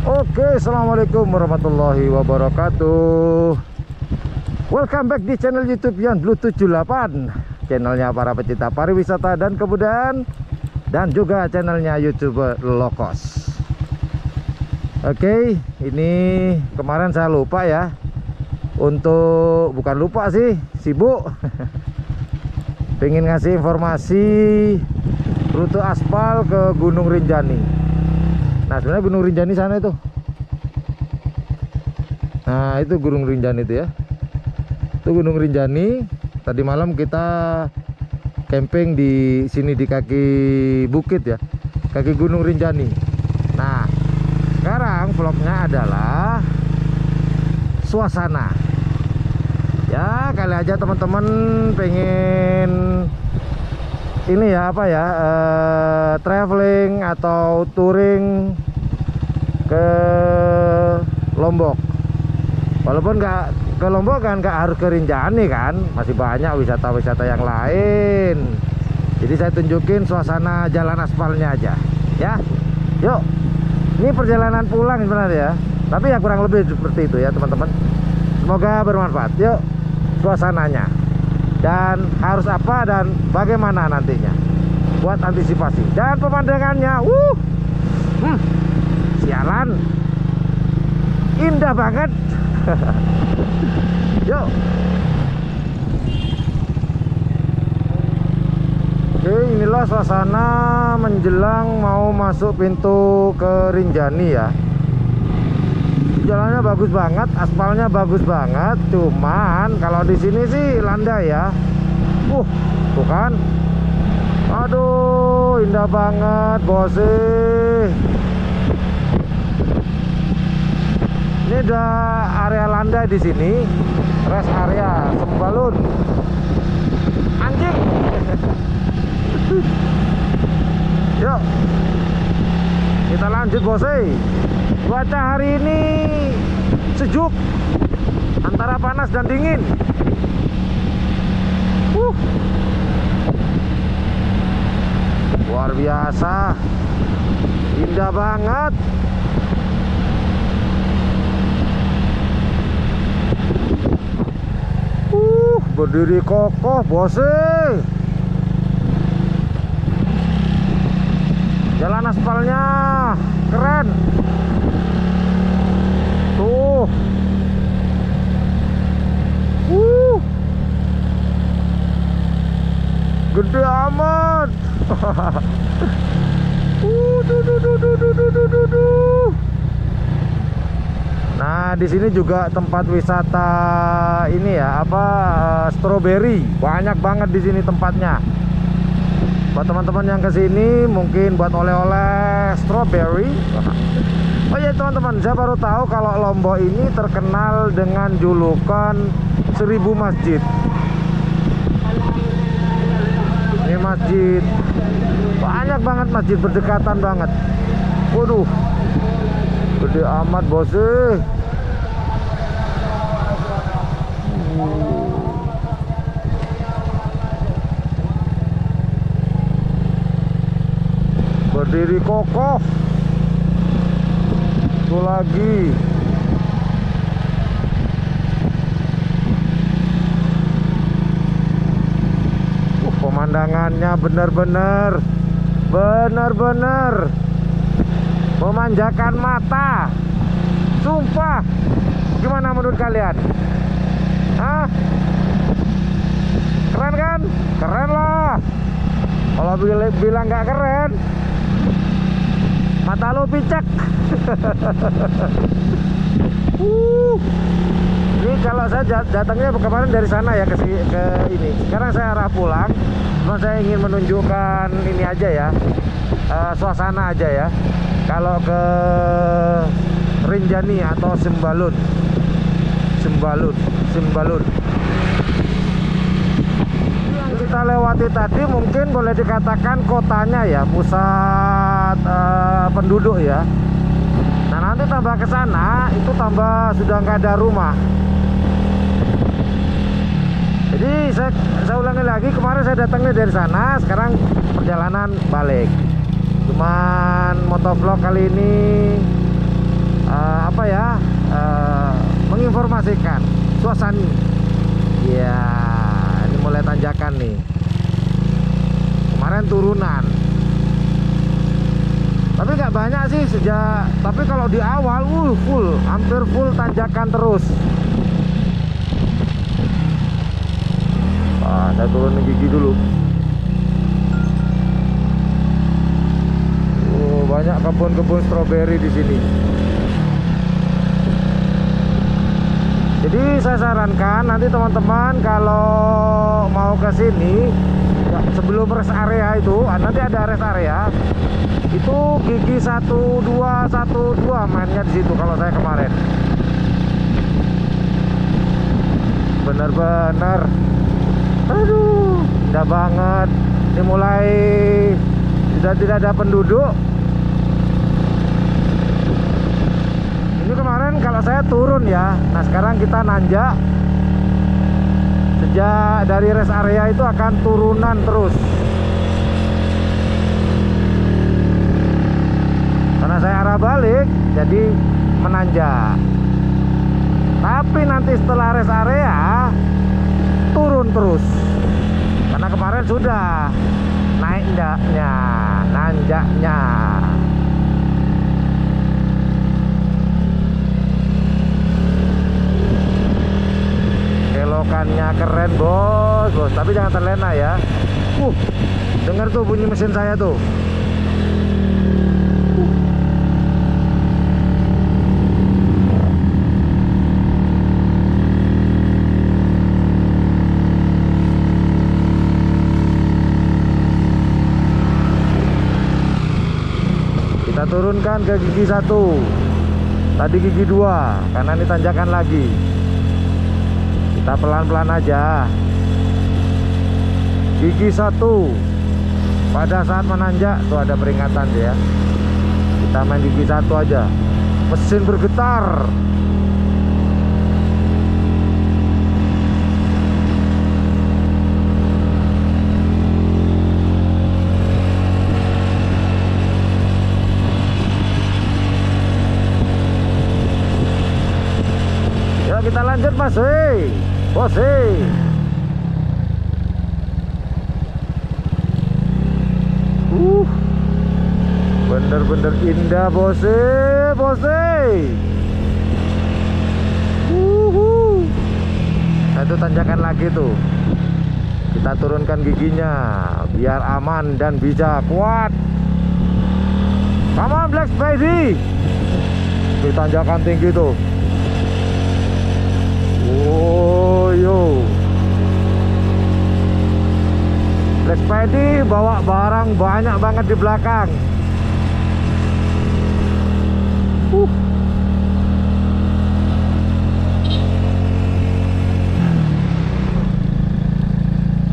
Oke, assalamualaikum warahmatullahi wabarakatuh. Welcome back di channel YouTube Yan Blue 78, channelnya para pecinta pariwisata dan kebudayaan, dan juga channelnya YouTuber low cost. Oke, ini kemarin saya lupa ya, bukan lupa sih, sibuk. Pengen ngasih informasi rute aspal ke Gunung Rinjani. Nah, sebenarnya Gunung Rinjani sana itu. Nah, itu Gunung Rinjani itu ya. Itu Gunung Rinjani. Tadi malam kita camping di sini di kaki bukit ya. Kaki Gunung Rinjani. Nah, sekarang vlognya adalah suasana. Ya, kali aja teman-teman pengen ini ya, apa ya, traveling atau touring ke Lombok. Walaupun nggak ke Lombok kan, nggak harus ke Rinjani kan, masih banyak wisata-wisata yang lain. Jadi saya tunjukin suasana jalan aspalnya aja ya. Yuk, ini perjalanan pulang sebenarnya ya, tapi ya kurang lebih seperti itu ya teman-teman. Semoga bermanfaat. Yuk, suasananya dan harus apa dan bagaimana nantinya buat antisipasi, dan pemandangannya sialan indah banget. Yuk. Oke, inilah suasana menjelang mau masuk pintu ke Rinjani ya. Jalannya bagus banget, aspalnya bagus banget. Cuman kalau di sini sih landai ya. Tuh kan. Aduh, indah banget, bosih. Ini ada area landai di sini. Rest area Sembalun. Anjing. Yuk. Kita lanjut, bosih. Cuaca hari ini sejuk, antara panas dan dingin. Luar biasa, indah banget. Berdiri kokoh, boseh. Jalan aspalnya keren. Tuh. Gede amat. Nah, di sini juga tempat wisata ini ya, stroberi. Banyak banget di sini tempatnya. Buat teman-teman yang kesini mungkin buat oleh-oleh stroberi. Oh ya teman-teman, saya baru tahu kalau Lombok ini terkenal dengan julukan 1000 masjid. Ini masjid, banyak banget masjid, berdekatan banget. Waduh, gede amat, boseh. Berdiri kokoh. Itu lagi. Pemandangannya benar-benar memanjakan mata. Sumpah. Gimana menurut kalian? Hah? Keren kan? Keren lah. Kalau bilang nggak keren, mata lo picek. Ini kalau saya datangnya kemarin dari sana ya, ke ini. Sekarang saya arah pulang. Cuma saya ingin menunjukkan ini aja ya, suasana aja ya. Kalau ke Rinjani atau Sembalun. Yang kita lewati tadi mungkin boleh dikatakan kotanya ya, pusat penduduk ya. Nah, nanti tambah ke sana itu tambah sudah nggak ada rumah. Jadi saya ulangi lagi, kemarin saya datangnya dari sana, sekarang perjalanan balik. Cuman motovlog kali ini turunan. Tapi nggak banyak sih tapi kalau di awal full, hampir full tanjakan terus. Nah, saya turunin gigi dulu. Banyak kebun-kebun stroberi di sini. Jadi saya sarankan nanti teman-teman kalau mau ke sini sebelum rest area itu, nanti ada rest area. Itu gigi 1212 mainnya di situ kalau saya kemarin. Bener-bener, aduh, indah banget. Ini mulai sudah tidak ada penduduk. Ini kemarin kalau saya turun ya. Nah sekarang kita nanjak. Sejak dari rest area itu akan turunan terus. Karena saya arah balik, jadi menanjak. Tapi nanti setelah rest area turun terus. Karena kemarin sudah naik nanjaknya. Belokannya keren bos, tapi jangan terlena ya. Dengar tuh bunyi mesin saya tuh. Kita turunkan ke gigi 1. Tadi gigi 2, karena ini tanjakan lagi. Kita pelan-pelan aja. Gigi 1. Pada saat menanjak tuh ada peringatan ya. Kita main gigi 1 aja. Mesin bergetar. Yuk kita lanjut mas, bos. Bener-bener indah bos. Satu tanjakan lagi tuh. Kita turunkan giginya biar aman dan bisa kuat. Come on Black Spidey. Di tanjakan tinggi tuh. Yo. Black Spidey bawa barang banyak banget di belakang.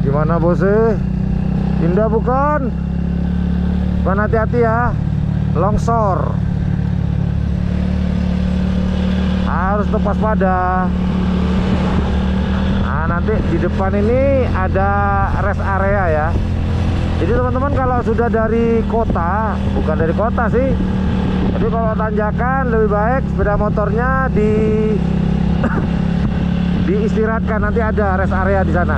Gimana bos? Indah bukan? Bukan, hati-hati ya. Longsor. Harus tepat pada. Nah nanti di depan ini ada rest area ya. Jadi teman-teman kalau sudah dari kota, bukan dari kota sih, tapi kalau tanjakan lebih baik sepeda motornya diistirahatkan. Nanti ada rest area di sana.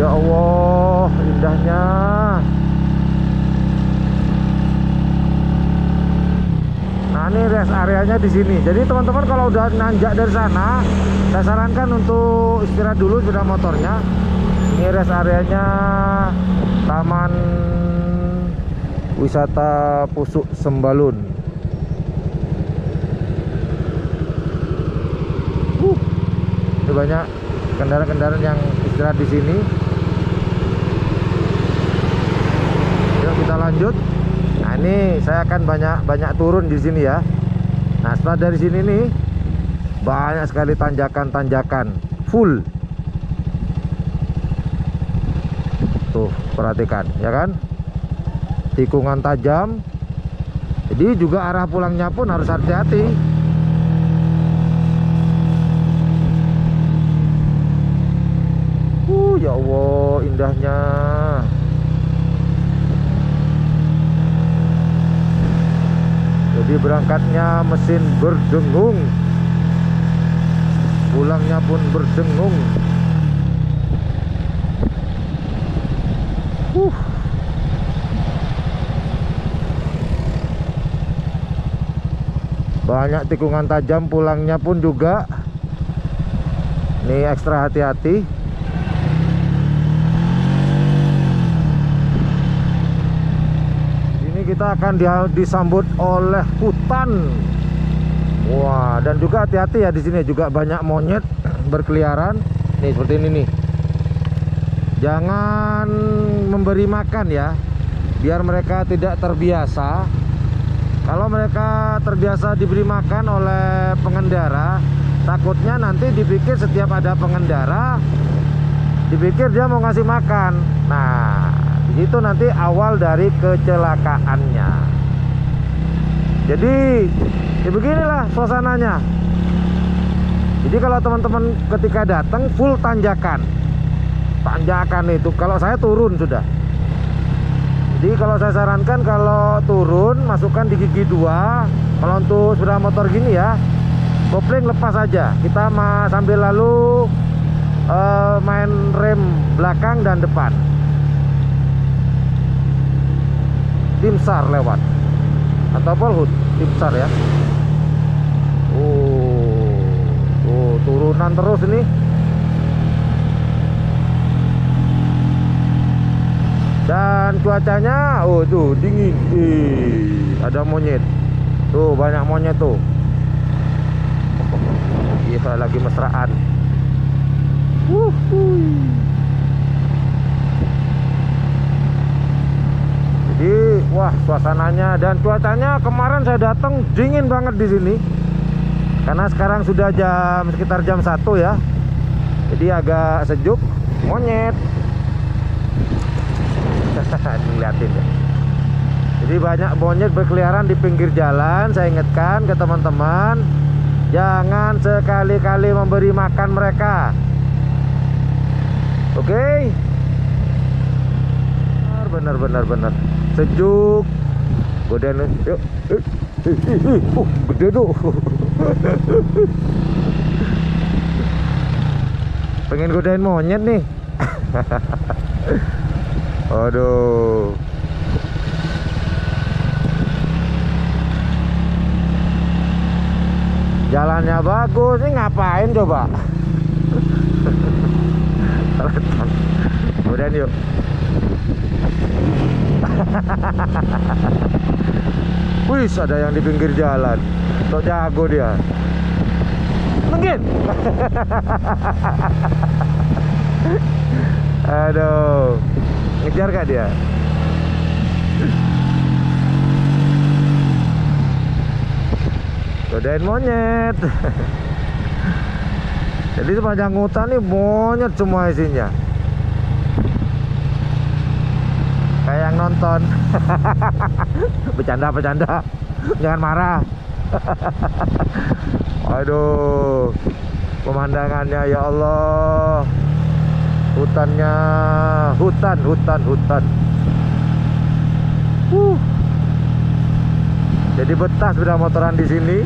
Ya Allah, indahnya. Nah ini rest areanya di sini. Jadi teman-teman kalau udah nanjak dari sana, saya sarankan untuk istirahat dulu sepeda motornya. Ini rest areanya Taman Wisata Pusuk Sembalun. Ini banyak kendaraan-kendaraan yang istirahat di sini. Yuk kita lanjut. Nah ini saya akan banyak turun di sini ya. Nah setelah dari sini nih banyak sekali tanjakan-tanjakan full. Tuh perhatikan ya kan, tikungan tajam. Jadi juga arah pulangnya pun harus hati-hati. Ya Allah indahnya. Jadi berangkatnya mesin berdengung. pulangnya pun berdengung. Banyak tikungan tajam, pulangnya pun juga. Nih ekstra hati-hati. Ini kita akan disambut oleh hutan. Wah, dan juga hati-hati ya, di sini juga banyak monyet berkeliaran. Nih seperti ini nih. Jangan memberi makan ya, biar mereka tidak terbiasa. Kalau mereka terbiasa diberi makan oleh pengendara, takutnya nanti dipikir setiap ada pengendara, dipikir dia mau ngasih makan. Nah, itu nanti awal dari kecelakaannya. Jadi ya beginilah suasananya. Jadi kalau teman-teman ketika datang full tanjakan itu, kalau saya turun sudah. Jadi kalau saya sarankan, kalau turun masukkan di gigi 2. Kalau untuk sepeda motor gini ya, kopling lepas aja. Kita sambil lalu main rem belakang dan depan. Timsar lewat atau Polhut, Timsar ya. Turunan terus ini. Dan cuacanya, tuh dingin. Ada monyet. Tuh banyak monyet tuh. Iya, lagi mesraan. Jadi, wah suasananya dan cuacanya, kemarin saya datang dingin banget di sini. Karena sekarang sudah sekitar jam 1 ya. Jadi agak sejuk. Monyet. Dilihatin ya. Jadi banyak monyet berkeliaran di pinggir jalan. Saya ingatkan ke teman-teman, jangan sekali-kali memberi makan mereka. Oke? Benar. Sejuk. Godain yuk. Gede tuh. Pengen godain monyet nih. Aduh. Jalannya bagus. Ini ngapain coba? Kemudian yuk. Wih, ada yang di pinggir jalan. Sok jago dia. Mungkin. Aduh. Ngejar gak dia? Godain monyet. Jadi sepanjang hutan nih monyet semua isinya. Kayak yang nonton. Bercanda. Jangan marah. Aduh. Pemandangannya ya Allah. Hutannya, hutan. Jadi betah sepeda motoran di sini.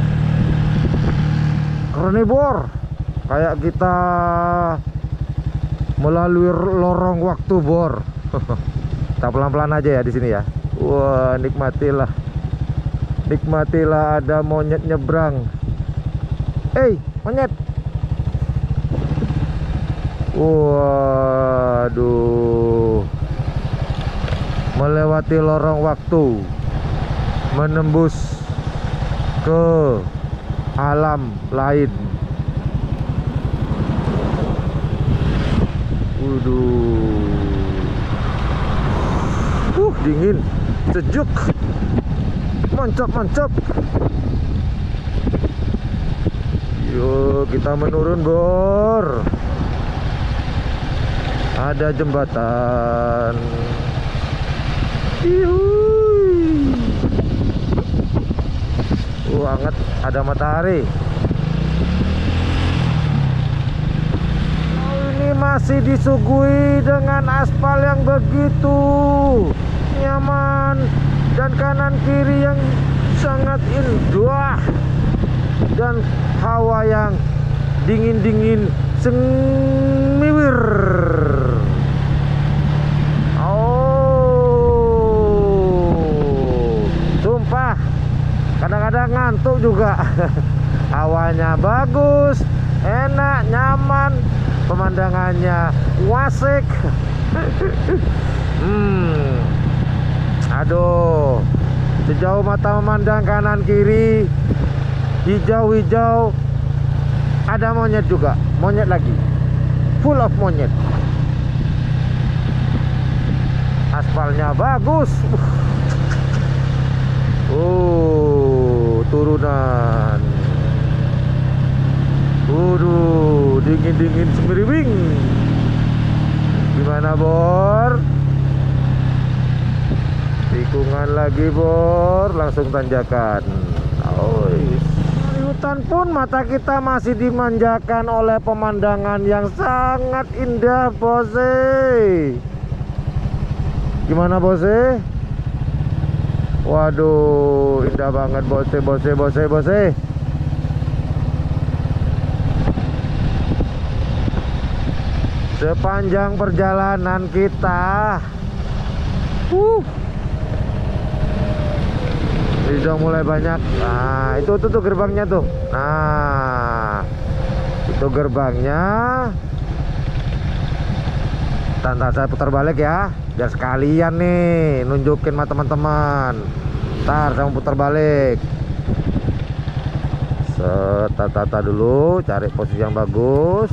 Carnivore, kayak kita melalui lorong waktu bor. Kita pelan-pelan aja ya di sini ya. Wah, nikmatilah ada monyet nyebrang. Monyet. Waduh, melewati lorong waktu, menembus ke alam lain. Dingin, sejuk, mantap. Yuk kita menurun bor. Ada jembatan. Hangat, ada matahari. Ini masih disuguhi dengan aspal yang begitu nyaman dan kanan kiri yang sangat indah dan hawa yang dingin-dingin semiwir. Oh, sumpah kadang-kadang ngantuk juga. Hawanya bagus, enak, nyaman, pemandangannya wasik. Aduh, sejauh mata memandang kanan kiri, hijau-hijau, ada monyet juga, monyet lagi, full of monyet. Aspalnya bagus. Turunan. Waduh, dingin-dingin semiriwing. Gimana, Bor? Tikungan lagi, Bor, langsung tanjakan. Di hutan pun mata kita masih dimanjakan oleh pemandangan yang sangat indah, Bose. Gimana, Bose? Waduh, indah banget, Bose. Sepanjang perjalanan kita ini udah mulai banyak. Nah, itu tuh gerbangnya tuh. Nah, itu gerbangnya. Ntar saya putar balik ya, biar sekalian nih nunjukin sama teman-teman. Ntar saya mau putar balik. Tata dulu, cari posisi yang bagus.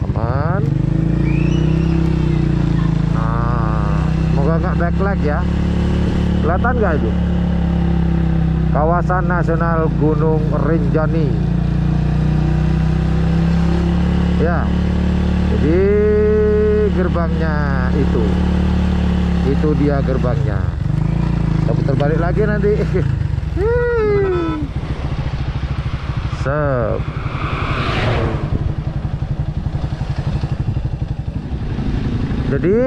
Aman. Nah, semoga nggak backlag ya. Kelihatan nggak itu? Kawasan Nasional Gunung Rinjani. Ya, jadi gerbangnya itu dia gerbangnya. Kita putar balik lagi nanti. Sep. Jadi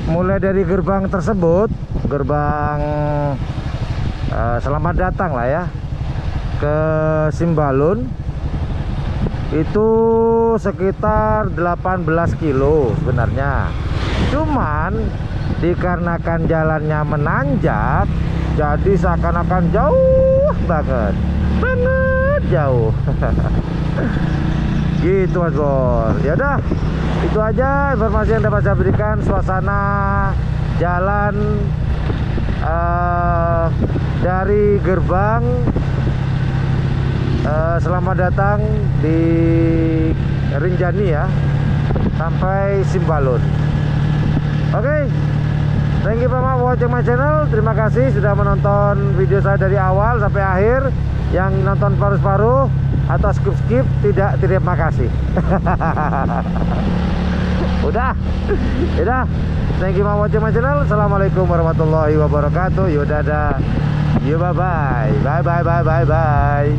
mulai dari gerbang tersebut, gerbang selamat datang lah ya, ke Simbalun, itu sekitar 18 kilo sebenarnya. Cuman dikarenakan jalannya menanjak, jadi seakan-akan jauh banget jauh. Gitu, Mas Bor. Ya udah, itu aja informasi yang dapat saya berikan. Suasana jalan dari gerbang selamat datang di Rinjani ya, sampai Simbalun. Oke, thank you for watching my channel. Terima kasih sudah menonton video saya dari awal sampai akhir. Yang nonton paruh-paruh atau skip tidak terima kasih. Udah. Thank you for watching my channel. Assalamualaikum warahmatullahi wabarakatuh. Yuk, dadah. Yuk, bye bye. Bye.